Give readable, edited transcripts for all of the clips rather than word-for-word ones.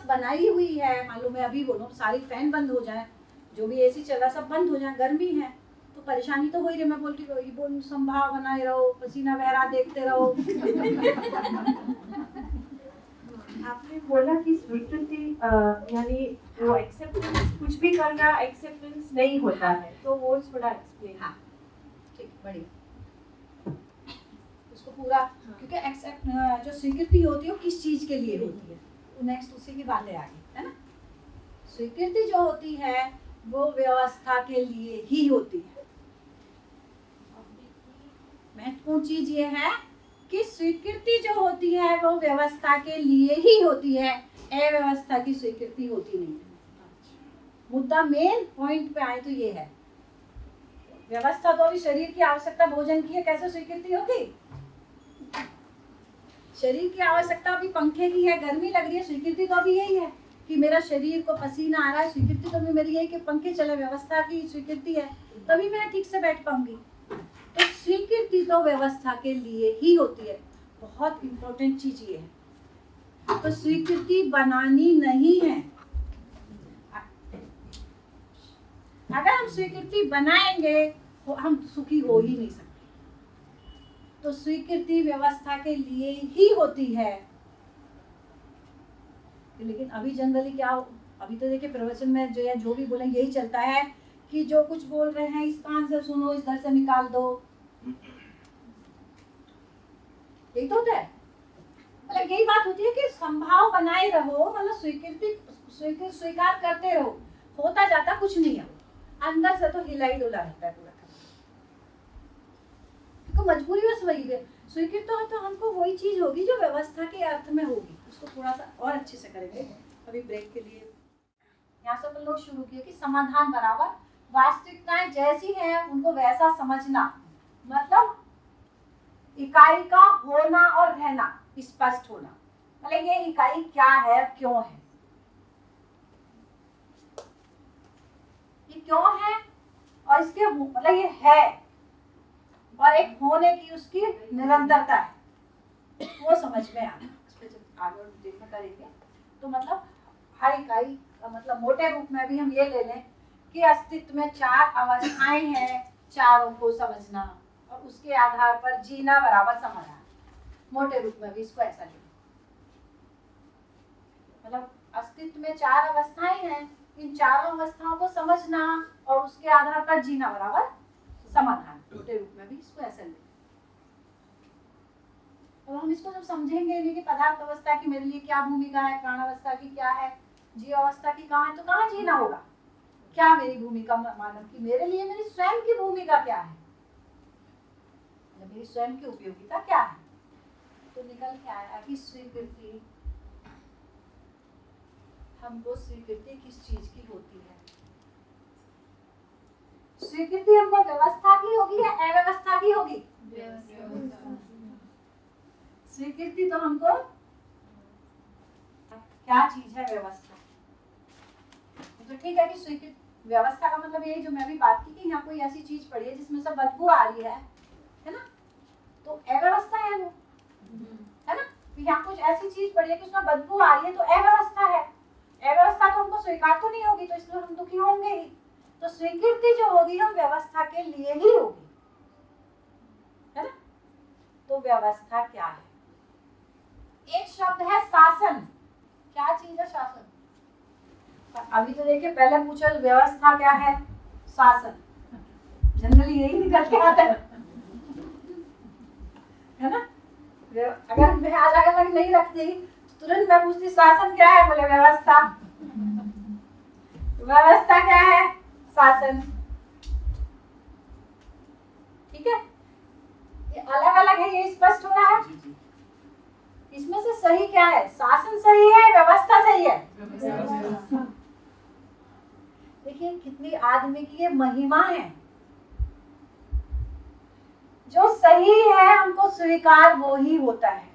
बनाई हुई है, मालूम है अभी बोलो सारी फैन बंद हो जाए, जो भी एसी चल रहा सब बंद हो जाए, गर्मी है तो परेशानी तो हो ही रही। मैं बोलती रहो, बोल संभाव बनाए रहो, पसीना बह रहा देखते रहो। आपने बोला कि स्वीकृति यानी वो एक्सेप्टेंस, कुछ भी करना एक्सेप्टेंस नहीं होता है, तो वो थोड़ा एक्सप्लेन। हाँ ठीक, बढ़िया, उसको पूरा, क्योंकि एक्सेप्ट जो स्वीकृति होती है वो किस चीज के लिए होती है, नेक्स्ट उसी की बातें आगे, है ना। स्वीकृति जो होती है वो व्यवस्था के लिए ही होती है। महत्वपूर्ण चीज ये है कि स्वीकृति जो होती है वो व्यवस्था के लिए ही होती है, अव्यवस्था की स्वीकृति होती नहीं है। मुद्दा मेन पॉइंट पे आए तो ये है, व्यवस्था तो अभी शरीर की आवश्यकता भोजन की है, कैसे स्वीकृति होगी? शरीर की आवश्यकता अभी पंखे की है, गर्मी लग रही है, स्वीकृति तो अभी यही है कि मेरा शरीर को पसीना आ रहा है, स्वीकृति तो भी मेरी यही कि पंखे चले, व्यवस्था की स्वीकृति है, तभी मैं ठीक से बैठ पाऊंगी। तो स्वीकृति तो व्यवस्था के लिए ही होती है। बहुत इंपॉर्टेंट चीज ये है, तो स्वीकृति बनानी नहीं है। अगर हम स्वीकृति बनाएंगे तो हम सुखी हो ही नहीं सकते। तो स्वीकृति व्यवस्था के लिए ही होती है। लेकिन अभी जनरली क्या, अभी तो देखिए प्रवचन में जो है जो भी बोले यही चलता है कि जो कुछ बोल रहे हैं इस कान से सुनो, इस घर से निकाल दो, यही तो होता है। मतलब यही बात होती है कि संभाव बनाए रहो, मतलब स्वीकृति स्वीकार करते रहो, होता जाता कुछ नहीं है, अंदर से तो हिलाई डुला रहता है पूरा। तो मजबूरी बस वही है, स्वीकृत तो हमको वही चीज होगी जो व्यवस्था के अर्थ में होगी। उसको थोड़ा सा और अच्छे से करेंगे अभी ब्रेक के लिए। यहाँ से अपन लोग शुरू किए कि समाधान बराबर वास्तविकताएं जैसी हैं उनको वैसा समझना, मतलब इकाई का होना और रहना स्पष्ट होना, मतलब ये इकाई क्या है, क्यों है, ये क्यों है और इसके मतलब ये है और एक होने की उसकी निरंतरता है, वो समझ में आना। इस पे जब आगे देखना करेंगे तो मतलब हर इकाई का मतलब मोटे रूप में भी हम ये ले लें कि अस्तित्व में 4 अवस्थाएं हैं, चारों को समझना और उसके आधार पर जीना बराबर समाधान। मोटे रूप में भी इसको ऐसा लें, मतलब अस्तित्व में 4 अवस्थाएं हैं, इन चारों अवस्थाओं को समझना और उसके आधार पर जीना बराबर समाधान। मोटे रूप में भी इसको ऐसे लें। तो हम इसको जब समझेंगे नहीं कि पदार्थ अवस्था की मेरे लिए क्या भूमिका है, प्राण अवस्था की क्या है, जीव अवस्था की कहाँ है, तो कहाँ जीना होगा, क्या मेरी भूमिका मानव की, मेरे लिए मेरी स्वयं की भूमिका क्या है, मेरी स्वयं की उपयोगिता क्या है। तो निकल के आया कि स्वीकृति, हमको स्वीकृति किस चीज की होती है? स्वीकृति हमको व्यवस्था की होगी या अव्यवस्था की होगी? स्वीकृति तो हमको क्या चीज है? व्यवस्था। तो ठीक है कि स्वीकृति व्यवस्था का मतलब यही जो मैं भी बात की कि यहाँ कोई ऐसी चीज पड़ी है जिसमें से बदबू आ रही है ना, तो अव्यवस्था है वो, है ना। तो यहाँ कुछ ऐसी चीज पड़ी है कि उसमें बदबू आ रही है तो अव्यवस्था है। अव्यवस्था तो हमको स्वीकार तो नहीं होगी, तो इसलिए हम दुखी होंगे ही। तो स्वीकृति जो होगी हम व्यवस्था के लिए ही होगी, है ना। तो व्यवस्था क्या है? एक शब्द है शासन। क्या चीज है शासन? अभी तो देखिए पहले पूछा व्यवस्था क्या है, शासन, जनरली यही निकल के आता है ना। अगर मैं अलग अलग नहीं रखती तुरंत मैं पूछती शासन क्या है, बोले व्यवस्था। व्यवस्था क्या है? शासन। ठीक है, ये अलग अलग है, ये स्पष्ट हो रहा है। इसमें से सही क्या है? शासन सही है, व्यवस्था सही है? देखिए कितनी आदमी की ये महिमा है, जो सही है हमको स्वीकार वो ही होता है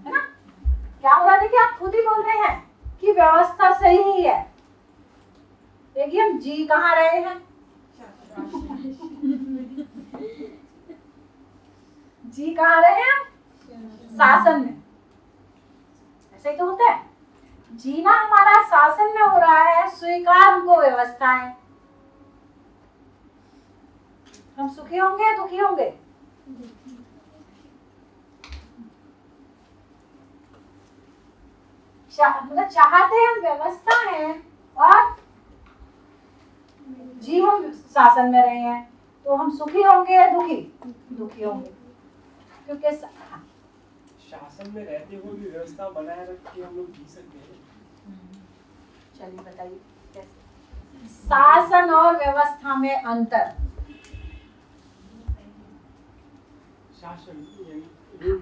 ना। क्या हो रहा है? देखिए आप खुद ही बोल रहे हैं कि व्यवस्था सही ही है। देखिए हम जी कहाँ रहे हैं? जी कहाँ रहे हैं? शासन में। ऐसा ही तो होता है। जीना हमारा शासन में हो रहा है, स्वीकार हमको व्यवस्था है। हम सुखी होंगे या दुखी होंगे? मतलब चाहते हम व्यवस्था है और जी हम शासन में रहे हैं, तो हम सुखी होंगे या दुखी? दुखी होंगे, क्योंकि शासन में रहते हुए भी व्यवस्था बनाए रख के हम लोग जी सकते हैं। चलिए बताइए कैसे? शासन और व्यवस्था में अंतर। शासन रूल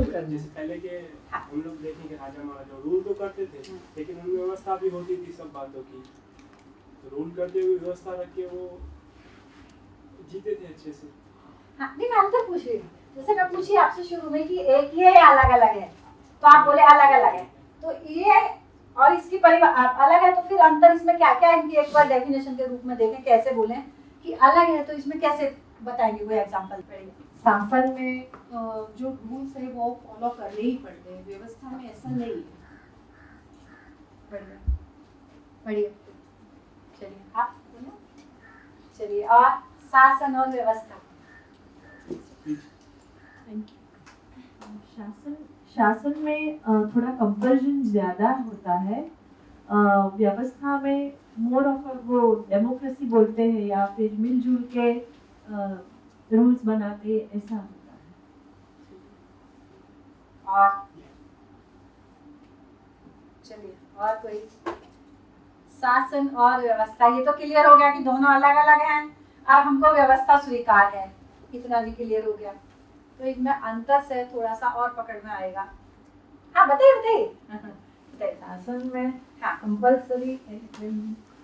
करना, जैसे पहले के हम लोग देखेंगे राजा महाराजा रूल तो करते थे, लेकिन उनमें व्यवस्था भी होती थी सब बातों की। तो रूल करते हुए व्यवस्था रख के वो जीते थे अच्छे से। हाँ, नहीं मैं अंतर पूछ रही हूँ। जैसे मैं पूछी आपसे शुरू में कि एक ही है या अलग अलग है, तो आप बोले अलग अलग है। तो ये और इसकी परिभाषा अलग है, तो फिर अंतर इसमें क्या क्या है? इनकी एक बार डेफिनेशन के रूप में देखें, कैसे बोले कि अलग है, तो इसमें कैसे बताएंगे? कोई एग्जांपल पड़ेगा? शासन में जो रूल्स है वो फॉलो करने ही पड़ते हैं, व्यवस्था में ऐसा नहीं है। बढ़िया बढ़िया। चलिए आप बोलो। चलिए, और शासन और व्यवस्था। शासन में थोड़ा कंपल्जन ज्यादा होता है, व्यवस्था में मोर ऑफ वो डेमोक्रेसी बोलते हैं या फिर मिलजुल के रूल्स बनाते, ऐसा होता है। और चलिए, और कोई? शासन और व्यवस्था, ये तो क्लियर हो गया कि दोनों अलग अलग हैं। अब हमको व्यवस्था स्वीकार है, इतना भी क्लियर हो गया। तो इनमें अंतर से थोड़ा सा और पकड़ में आएगा। हाँ बताइए बताइए। शासन में हाँ कंपल्सरी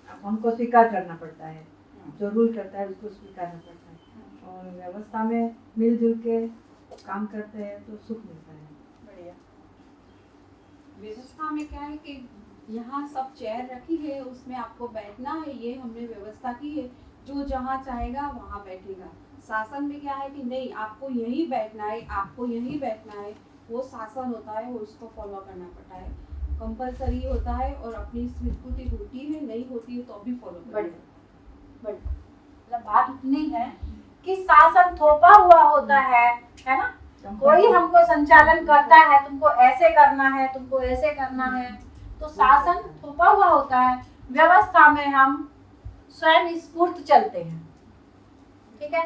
हमको स्वीकार करना पड़ता है, जो रूल करता है उसको स्वीकारना पड़ता है, और व्यवस्था में मिलजुल के काम करते हैं तो सुख मिलता है। बढ़िया। व्यवस्था में क्या है कि यहाँ सब चेयर रखी है, उसमें आपको बैठना है, ये हमने व्यवस्था की है, जो जहाँ चाहेगा वहाँ बैठेगा। शासन में क्या है कि नहीं, आपको यहीं बैठना है, आपको यहीं बैठना है, वो शासन होता है, वो उसको फॉलो करना पड़ता है, कंपलसरी होता है, और अपनी स्वीकृति होती है, नहीं होती है तो भी फॉलो करना बढ़िया बढ़िया। मतलब बात इतनी है कि शासन थोपा हुआ होता है ना? कोई हमको संचालन करता है, तुमको ऐसे करना है, तुमको ऐसे करना है, तो शासन थोपा हुआ होता है। व्यवस्था में हम स्वयं स्फूर्त चलते हैं, ठीक है।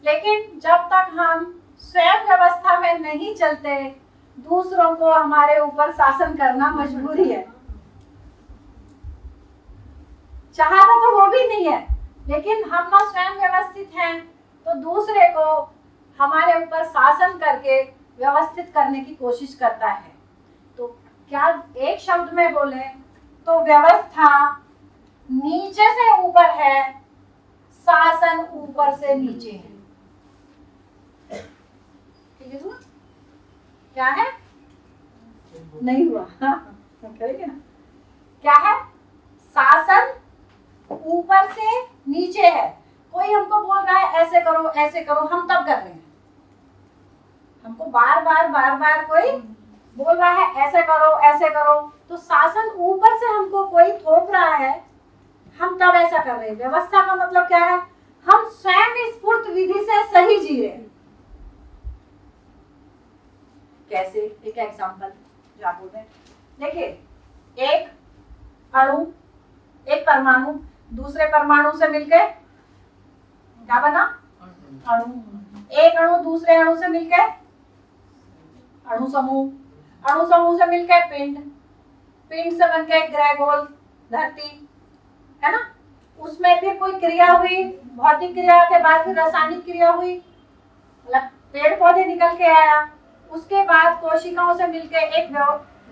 लेकिन जब तक हम स्वयं व्यवस्था में नहीं चलते, दूसरों को हमारे ऊपर शासन करना मजबूरी है। चाहता तो वो भी नहीं है, लेकिन हम ना स्वयं व्यवस्थित हैं, तो दूसरे को हमारे ऊपर शासन करके व्यवस्थित करने की कोशिश करता है। तो क्या एक शब्द में बोले तो व्यवस्था नीचे से ऊपर है, शासन ऊपर से नीचे है। ठीक है? सुना क्या है? नहीं हुआ? हाँ, करेंगे ना। क्या है? शासन ऊपर से नीचे है। कोई हमको बोल रहा है ऐसे करो ऐसे करो, हम तब कर रहे हैं। हमको बार बार कोई बोल रहा है ऐसे करो, तो शासन ऊपर से हमको कोई थोप रहा है, हम तब ऐसा कर रहे हैं। व्यवस्था का मतलब क्या है? हम स्वयं स्फूर्त विधि से सही जी रहे हैं। कैसे? एक एग्जांपल जो आप बोल रहे हैं, देखिए एक अणु, एक परमाणु दूसरे परमाणु से मिलकर क्या बना? अणु। एक अणु दूसरे अणु से मिलकर अणु समूह, अणु समूह से मिलकर पिंड, पिंड से बनकर ग्रह गोल धरती, है ना? उसमें फिर कोई क्रिया हुई, भौतिक क्रिया के बाद फिर रासायनिक क्रिया हुई, मतलब पेड़ पौधे निकल के आया। उसके बाद कोशिकाओं से मिलकर एक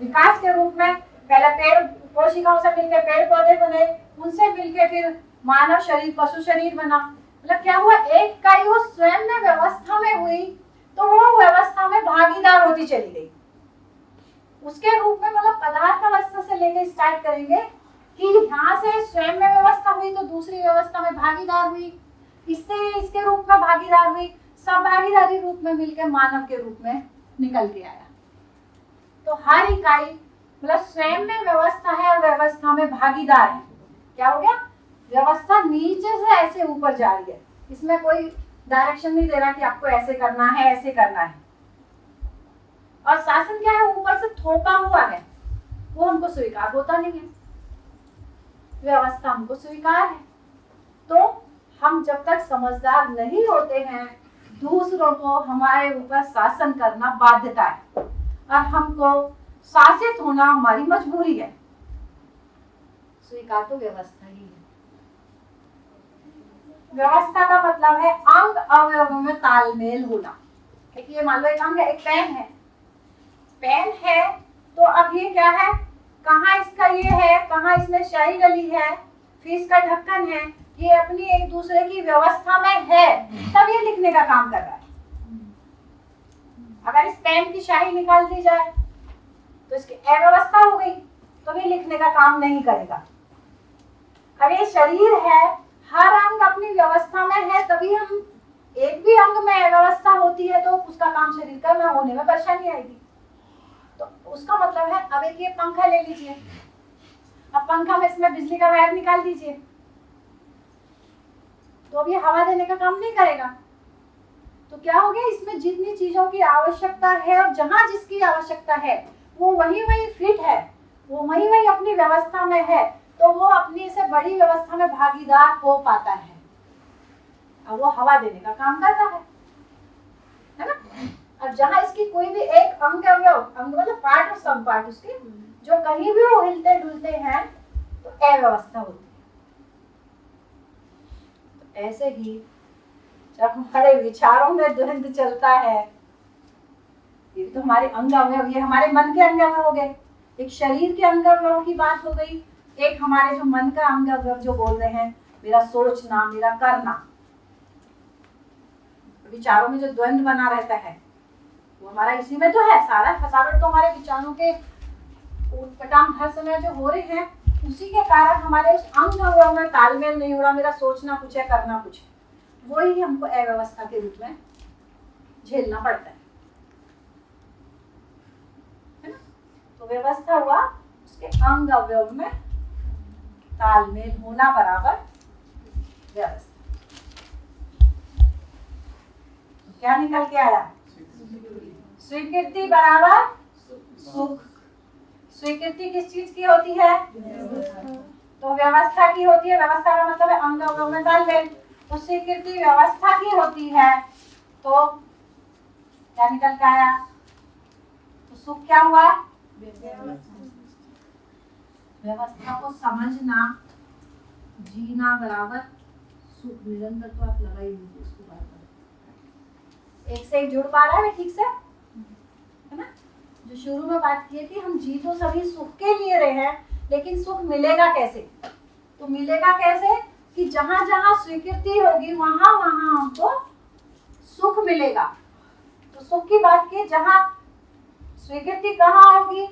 विकास के रूप में पहले पेड़, कोशिकाओं से मिलकर पेड़ पौधे बने, उनसे मिलकर फिर मानव शरीर, पशु शरीर बना। मतलब क्या हुआ? एक इकाई वो स्वयं में व्यवस्था में हुई, तो वो व्यवस्था में भागीदार होती चली गई। उसके रूप में मतलब पदार्थ अवस्था से लेकर स्टार्ट करेंगे कि यहाँ से स्वयं में व्यवस्था हुई तो दूसरी व्यवस्था में भागीदार हुई, इससे इसके रूप में भागीदार हुई, सब भागीदारी रूप में मिलकर मानव के रूप में निकल के आया। तो हर इकाई मतलब स्वयं में व्यवस्था है और व्यवस्था में भागीदार है। क्या हो गया? व्यवस्था नीचे से ऐसे ऊपर जा रही है, इसमें कोई डायरेक्शन नहीं दे रहा कि आपको ऐसे करना है, ऐसे करना है। और शासन क्या है? ऊपर से थोपा हुआ है, वो हमको स्वीकार होता नहीं है। व्यवस्था हमको स्वीकार है। तो हम जब तक समझदार नहीं होते हैं, दूसरों को हमारे ऊपर शासन करना बाध्यता है और हमको शासित होना हमारी मजबूरी है। स्वीकार तो व्यवस्था ही है। व्यवस्था का मतलब है अंग अवयवों में तालमेल होना। देखिए मान लो एक अंग है, एक पेन है। पेन है तो अब ये क्या है? कहाँ इसका ये है, कहाँ इसमें स्याही डली है, फिर इसका ढक्कन है, ये अपनी एक दूसरे की व्यवस्था में है, तब ये लिखने का काम कर रहा है। अगर इस पेन की स्याही निकाल दी जाए तो इसकी अव्यवस्था हो गई, तो ये लिखने का काम नहीं करेगा। अब ये शरीर है, हर अंग अपनी व्यवस्था में है, तभी हम एक भी अंग में अव्यवस्था होती है तो उसका काम शरीर का में होने में परेशानी आएगी। तो उसका मतलब है, अब एक ये पंखा ले लीजिए, अब पंखा में इसमें बिजली का वायर निकाल दीजिए, तो अब ये हवा देने का काम नहीं करेगा। तो क्या हो गया? इसमें जितनी चीजों की आवश्यकता है और जहां जिसकी आवश्यकता है वो वही फिट है, वो वही अपनी व्यवस्था में है, तो वो अपनी से बड़ी व्यवस्था में भागीदार हो पाता है। अब वो हवा देने का काम कर रहा है ना? अब जहां इसकी कोई भी एक अंग मतलब पार्ट और सब पार्ट उसके जो कहीं भी वो हिलते डुलते हैं तो अव्यवस्था होती है। तो ऐसे ही जब हमारे विचारों में द्वंद्व चलता है, ये तो हमारे अंग अवयव, ये हमारे मन के अंग अवयव हो गए। एक शरीर के अंग अवयव की बात हो गई, एक हमारे जो मन का अंग अवयव जो बोल रहे हैं, मेरा सोचना, मेरा करना। विचारों में जो द्वंद्व बना रहता है वो हमारा इसी में तो है। सारा फसावट तो हमारे विचारों के उटपटांग हर समय जो हो रहे हैं, उसी के कारण हमारे उस अंग अवयव में तालमेल नहीं हो रहा। मेरा सोचना कुछ है, करना कुछ है, वही हमको अव्यवस्था के रूप में झेलना पड़ता है ना? तो व्यवस्था हुआ उसके अंग अवयव में तालमेल होना बराबर व्यवस्था। क्या निकल के आया? स्वीकृति बराबर सुख। स्वीकृति किस चीज की होती है? तो व्यवस्था की होती है। व्यवस्था का मतलब है अंग अवयव में तालमेल। तो स्वीकृति व्यवस्था की होती है, तो क्या निकल के आया? तो सुख क्या हुआ? व्यवस्था को समझना, जीना बराबर सुख। निरंतर तो आप लगा ही नहीं उसको बार बार, एक से एक जुड़ पा रहा है ठीक से, है ना? जो शुरू में बात की है कि हम जी तो सभी सुख के लिए रहे हैं, लेकिन सुख मिलेगा कैसे? तो मिलेगा कैसे कि जहां जहां स्वीकृति होगी वहां वहां हमको सुख मिलेगा। तो सुख की बात की, जहां स्वीकृति कहाँ होगी?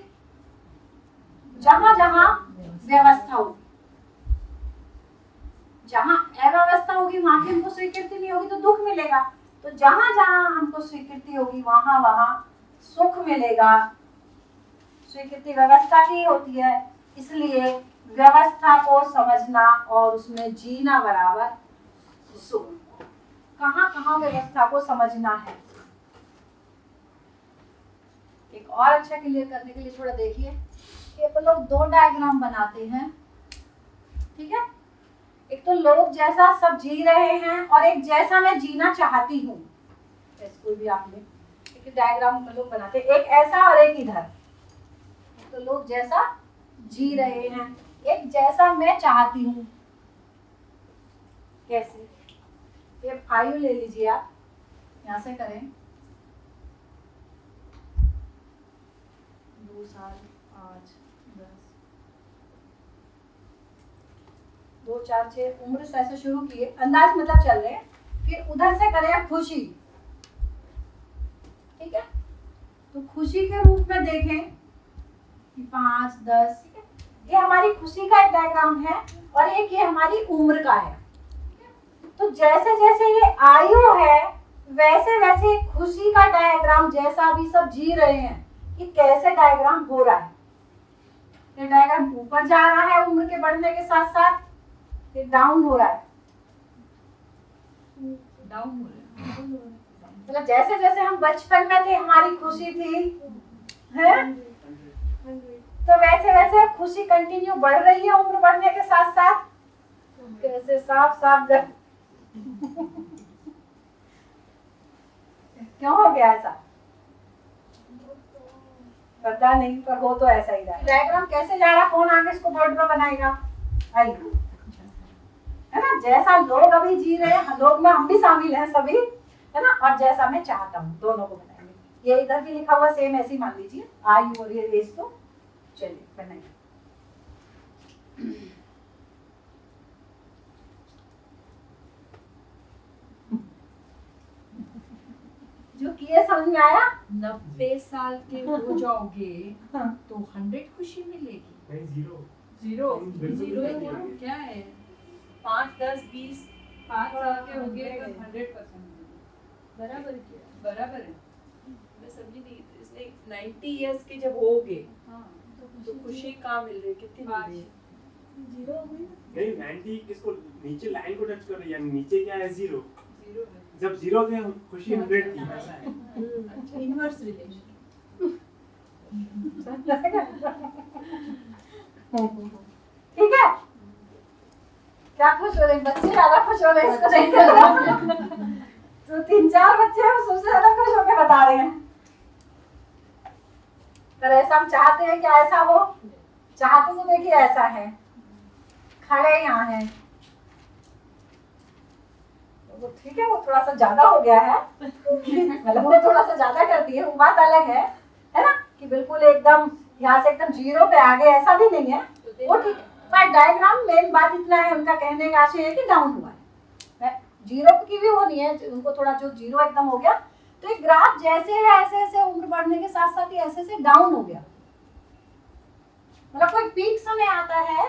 जहां जहां व्यवस्था होगी। जहां अव्यवस्था होगी वहां की हमको स्वीकृति नहीं होगी तो दुख मिलेगा। तो जहां जहां हमको स्वीकृति होगी वहां वहां सुख मिलेगा। स्वीकृति व्यवस्था की होती है, इसलिए व्यवस्था को समझना और उसमें जीना बराबर सुख। कहाँ कहाँ व्यवस्था को समझना है? एक और अच्छा क्लियर करने के लिए थोड़ा देखिए कि अपन लोग दो डायग्राम बनाते हैं, ठीक है? एक तो लोग जैसा सब जी रहे हैं और एक जैसा मैं जीना चाहती हूँ। कोई भी आपने एक डायग्राम में लोग बनाते हैं, एक ऐसा और एक इधर। तो लोग जैसा जी रहे हैं, एक जैसा मैं चाहती हूँ। कैसे? ये आयु ले लीजिए आप, यहाँ से करें 2 साल 5 10 2 4 6 उम्र से ऐसे शुरू किए, अंदाज मतलब चल रहे हैं। फिर उधर से करें खुशी, ठीक है? तो खुशी के रूप में देखें कि 5 10, ठीक है? ये हमारी खुशी का एक डायग्राम है और एक ये हमारी उम्र का है। तो जैसे जैसे ये आयु है वैसे वैसे खुशी का डायग्राम जैसा अभी सब जी रहे हैं, ये कैसे डायग्राम हो रहा है। ऊपर जा रहा है उम्र के बढ़ने के साथ साथ, कि डाउन हो रहा है? डाउन हो रहा है। मतलब जैसे जैसे हम बचपन में थे हमारी खुशी थी, है? तो वैसे वैसे खुशी कंटिन्यू बढ़ रही है उम्र बढ़ने के साथ साथ। कैसे साफ साफ क्यों हो गया ऐसा? पता नहीं, पर हो तो ऐसा ही रहा है। डायग्राम कैसे जा रहा, कौन आगे इसको बोर्ड पे बनाएगा? आइए, है ना, जैसा लोग अभी जी रहे हैं, लोग में हम भी शामिल हैं सभी, है ना, और जैसा मैं चाहता हूँ दोनों को बनाएंगे। ये इधर भी लिखा हुआ सेम ऐसे ही मान लीजिए, आयु और ये एज, तो चलिए बनाइए। जो किए समझ में आया? 90 साल के हो जाओगे हाँ। तो 100 खुशी मिलेगी। नहीं, जीरो जीरो बिल्कुल जीरो नहीं मिलेगी। क्या है? 5, 10, 20 5 साल के हो गए तो 100% बराबर किया, बराबर है। मैं समझी नहीं। इसलिए 90 इयर्स के जब होगे हाँ तो खुशी कहाँ मिल रही है, कितनी मिल रही है? जीरो हो गई। नहीं, 90 किसको, नीचे लाइन को टच कर रही है, यानी नीचे क्या है? जीरो। जीरो है। जब जीरो थे खुशी 100 थी, ऐसा है। अच्छा, इनवर्स रिलेशन। ठीक है, क्या खुश हो रहे हैं बच्चे? ज्यादा खुश हो रहे हैं इसको देख कर। तो 3-4 बच्चे हैं वो सबसे ज्यादा खुश होकर बता रहे हैं। पर ऐसा हम चाहते हैं कि ऐसा हो, चाहते तो देखिए ऐसा है, खड़े यहाँ हैं, वो ठीक है, वो थोड़ा सा ज्यादा हो गया है, मतलब वो थोड़ा सा ज्यादा कर दिए, वो बात अलग है ना, कि बिल्कुल एकदम यहाँ से एकदम जीरो पे आ गए, ऐसा भी नहीं है, वो ठीक है। पर डायग्राम मेन बात इतना है, उनका कहने का आशय है कि डाउन हुआ है, जीरो की भी वो नहीं है, उनको थोड़ा जो जीरो एकदम हो गया, तो एक ग्राफ जैसे है ऐसे ऐसे उम्र बढ़ने के साथ साथ ही ऐसे ऐसे डाउन हो गया। मतलब कोई पीक समय आता है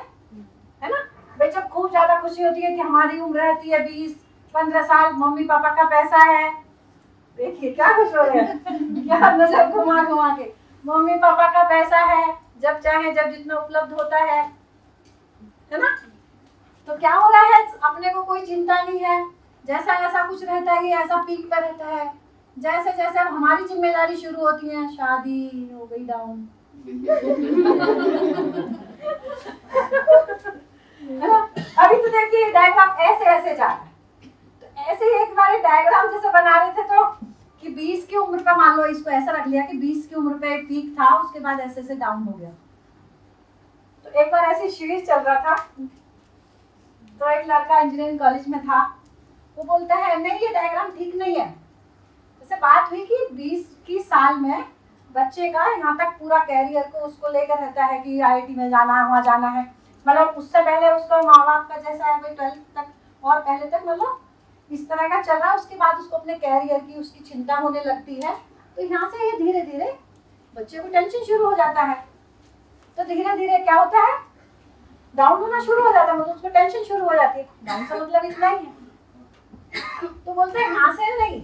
ना भाई, जब खूब ज्यादा खुशी होती है कि हमारी उम्र रहती है 20-15 साल, मम्मी पापा का पैसा है, देखिए क्या खुश हो रहे हैं, क्या नजर घुमा घुमा के, मम्मी पापा का पैसा है, जब चाहे जब जितना उपलब्ध होता है ना, तो क्या हो रहा है, अपने को कोई चिंता नहीं है, जैसा ऐसा कुछ रहता है, ये ऐसा पीक पे रहता है। जैसे जैसे अब हमारी जिम्मेदारी शुरू होती है, शादी हो गई डाउन, अभी तो देखिए डायग्राम ऐसे ऐसे जा रहा है, तो ऐसे ही एक बार डायग्राम जैसे बना रहे थे, तो कि 20 की उम्र का मान लो, इसको ऐसा रख लिया कि 20 की उम्र पे एक पीक था, उसके बाद ऐसे ऐसे डाउन हो गया। तो एक बार ऐसी सीरीज चल रहा था, तो एक लड़का इंजीनियरिंग कॉलेज में था, वो बोलता है नहीं ये डायग्राम ठीक नहीं है। जैसे बात हुई कि 20 साल में बच्चे का यहाँ तक पूरा कैरियर को उसको लेकर रहता है कि आईआईटी में जाना है, वहाँ जाना है, मतलब उससे पहले उसका माँ बाप का जैसा है 12th तक और पहले तक, मतलब इस तरह का चल रहा है, उसके बाद उसको अपने कैरियर की उसकी चिंता होने लगती है। तो यहाँ से ये धीरे धीरे बच्चे को टेंशन शुरू हो जाता है, तो धीरे धीरे क्या होता है, डाउन होना शुरू हो जाता है, मतलब उसको टेंशन शुरू हो जाती है। डाउन से मतलब इतना ही है, तो बोलते हैं यहाँ से नहीं,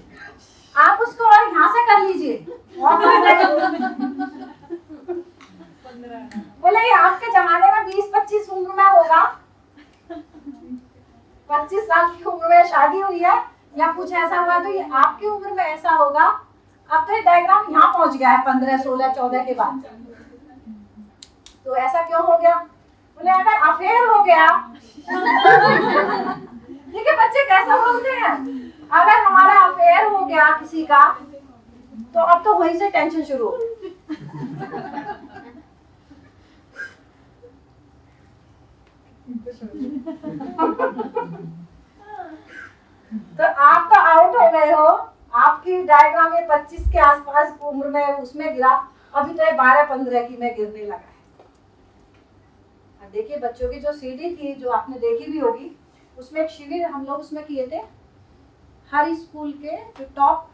आप उसको और यहाँ से कर लीजिए, बोले ये आपके जमाने में 20-25 उम्र में होगा, 25 साल की उम्र में शादी हुई है या कुछ ऐसा हुआ, तो ये आपकी उम्र में ऐसा होगा। अब तो ये डायग्राम यहाँ पहुंच गया है 15, 16, 14 के बाद, तो ऐसा क्यों हो गया? बोले अगर अफेयर हो गया, देखिए बच्चे कैसा बोलते हैं, अगर हमारा अफेयर हो गया किसी का, तो अब तो वहीं से टेंशन शुरू हो। तो आप तो आउट हो गए हो, आपकी डायग्राम ये 25 के आसपास उम्र में उसमें गिरा, अभी तो ये 12-15 की में गिरने लगा है। अब देखिए बच्चों की जो सीडी थी, जो आपने देखी भी होगी, उसमें एक शिविर हम लोग उसमें किए थे, हर स्कूल के जो टॉप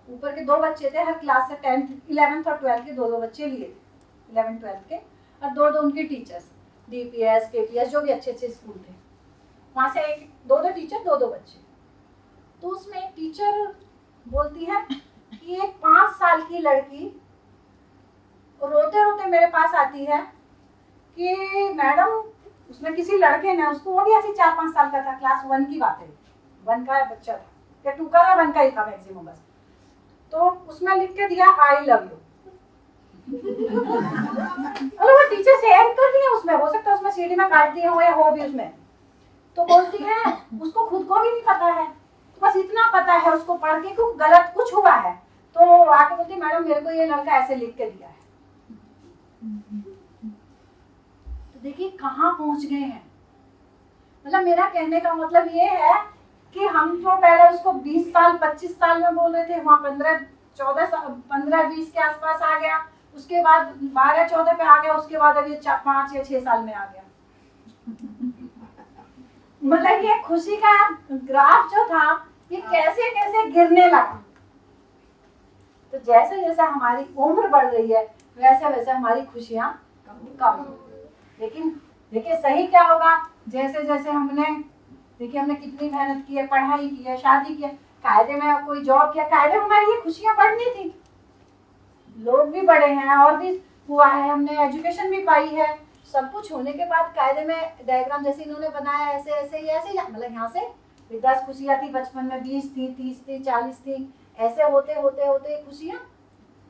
ऊपर के 2 बच्चे थे, हर क्लास से 10th 11th और 12th के 2-2 बच्चे लिए थे, 11th 12th के, और 2-2 उनके टीचर्स, डीपीएस केपीएस जो भी अच्छे अच्छे स्कूल थे, वहाँ से 2-2 टीचर 2-2 बच्चे। तो उसमें एक टीचर बोलती है कि एक 5 साल की लड़की रोते रोते मेरे पास आती है कि मैडम उसमें किसी लड़के ने उसको, वो भी ऐसे 4-5 साल का था, क्लास 1 की बात है, 1 का बच्चा था या 2 का या 1 का ही था मैक्सिमम बस, तो उसमें लिख के दिया आई लव यू। अरे वो टीचर से ऐड कर दिया उसमें, हो सकता है उसमें सीडी में काट दिए हो या हो भी उसमें, तो बोलती है उसको खुद को भी नहीं पता है, तो बस इतना पता है उसको पढ़ के कि गलत कुछ हुआ है, तो आके बोलती मैडम मेरे को ये लड़का ऐसे लिख के दिया है। तो देखिए कहाँ पहुंच गए हैं। मतलब मेरा कहने का मतलब ये है कि हम तो पहले उसको 20 साल 25 साल में बोल रहे थे, वहाँ 15-20 के आसपास आ गया, उसके बाद 12-14 पे आ गया, उसके बाद अभी 5 या 6 साल में आ गया। मतलब ये खुशी का ग्राफ जो था ये कैसे कैसे गिरने लगा। तो जैसे जैसे हमारी उम्र बढ़ रही है वैसे वैसे हमारी खुशियां कम। लेकिन देखिए सही क्या होगा, जैसे जैसे हमने कितनी मेहनत की है, पढ़ाई की है, शादी की है, कायदे में कोई जॉब किया, कायदे में हमारी ये खुशियां बढ़नी थी, लोग भी बड़े हैं और भी हुआ है, हमने एजुकेशन भी पाई है, सब कुछ होने के बाद कायदे में डायग्राम जैसे इन्होंने बनाया ऐसे ऐसे मतलब यहाँ से 10 खुशियाँ थी, बचपन में 20 थी, 30 थी, 40 थी, ऐसे होते होते होते खुशियाँ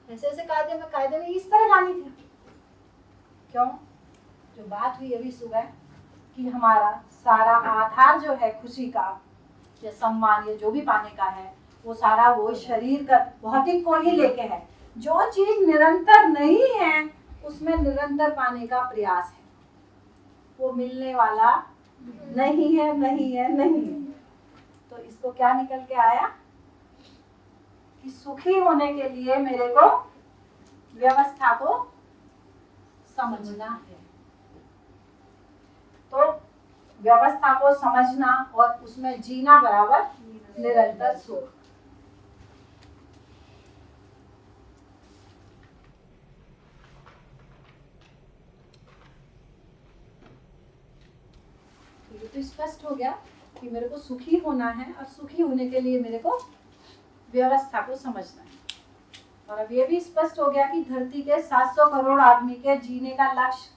ऐसे ऐसे कायदे में इस तरह लानी थी। क्यों? जो बात हुई अभी सुबह कि हमारा सारा आधार जो है खुशी का या सम्मान या जो भी पाने का है, वो सारा वो शरीर का भौतिक को ही लेके है। जो चीज निरंतर नहीं है उसमें निरंतर पाने का प्रयास है, वो मिलने वाला नहीं है, नहीं है, नहीं है। तो इसको क्या निकल के आया कि सुखी होने के लिए मेरे को व्यवस्था को समझना है। तो व्यवस्था को समझना और उसमें जीना बराबर निरंतर सुख। ये तो स्पष्ट हो गया कि मेरे को सुखी होना है और सुखी होने के लिए मेरे को व्यवस्था को समझना है। और अब ये भी स्पष्ट हो गया कि धरती के 700 करोड़ आदमी के जीने का लक्ष्य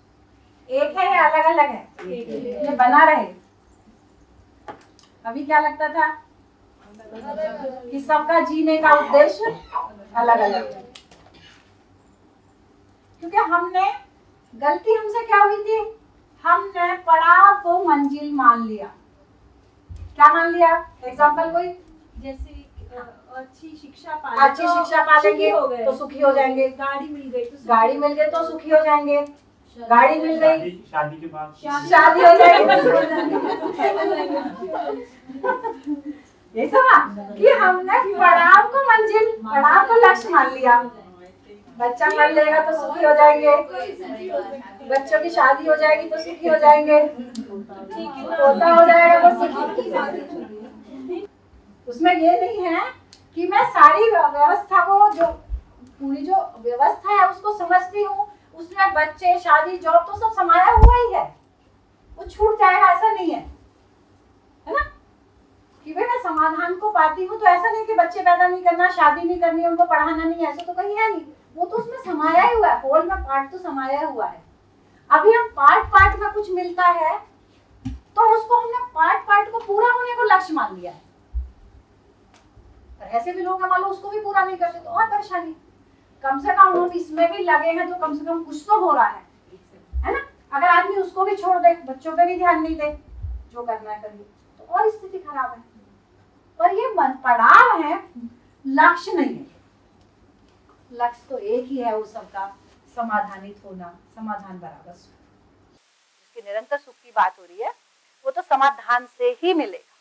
एक है या अलग अलग है? ये बना रहे। अभी क्या लगता था कि सबका जीने का उद्देश्य अलग अलग है, क्योंकि गलती हमसे क्या हुई थी, हमने पड़ाव को मंजिल मान लिया। क्या मान लिया? एग्जाम्पल कोई, जैसे अच्छी शिक्षा पालेंगे तो सुखी हो जाएंगे, गाड़ी मिल गई तो सुखी हो जाएंगे, गाड़ी मिल गई, शादी के बाद शादी हो जाएगी तो सुखी हो जाएंगे। ये समझ कि हमने पड़ाव को लक्ष्य मान लिया। बच्चा पढ़ लेगा तो सुखी हो जाएंगे, बच्चों की शादी हो जाएगी तो सुखी हो जाएंगे, पोता हो जाएगा तो सुखी। उसमें ये नहीं है कि मैं सारी व्यवस्था को, जो पूरी जो व्यवस्था है उसको समझती हूँ, उसमें बच्चे, शादी, जॉब तो सब समाया हुआ ही है, वो छूट जाएगा ऐसा नहीं है, है ना? कि भाई मैं समाधान को पाती हूँ तो ऐसा नहीं कि बच्चे पैदा नहीं करना, शादी नहीं करनी, उनको पढ़ाना नहीं, ऐसा तो कहीं है नहीं। वो तो उसमें समाया ही हुआ है, होल में पार्ट तो समाया हुआ है। अभी हम पार्ट में कुछ मिलता है तो उसको हमने पार्ट को पूरा होने को लक्ष्य मान लिया है। और ऐसे भी लोग मान लो उसको भी पूरा नहीं करते तो और परेशानी। कम से कम हम इसमें भी लगे हैं तो कम से कम कुछ तो हो रहा है ना? अगर आदमी उसको भी छोड़ दे, बच्चों पे भी ध्यान नहीं दे, जो करना है करिए, तो और स्थिति खराब है। पर ये पड़ाव है, लक्ष्य नहीं है। लक्ष्य तो एक ही है, वो सबका समाधानित होना, समाधान बराबर सुख। जिसकी निरंतर सुख की बात हो रही है वो तो समाधान से ही मिलेगा।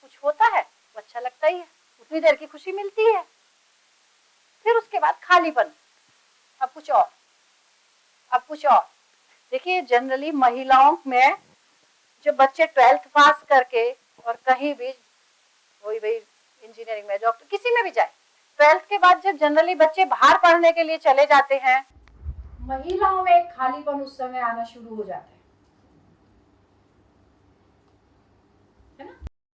कुछ होता है वो अच्छा लगता ही है, उतनी देर की खुशी मिलती है, फिर उसके बाद खालीपन, अब कुछ और। देखिए जनरली महिलाओं में जो बच्चे 12th पास करके और कहीं भी वही इंजीनियरिंग में, डॉक्टर, किसी में भी जाए, 12th के बाद जब जनरली बच्चे बाहर पढ़ने के लिए चले जाते हैं, महिलाओं में एक खालीपन उस समय आना शुरू हो जाता है।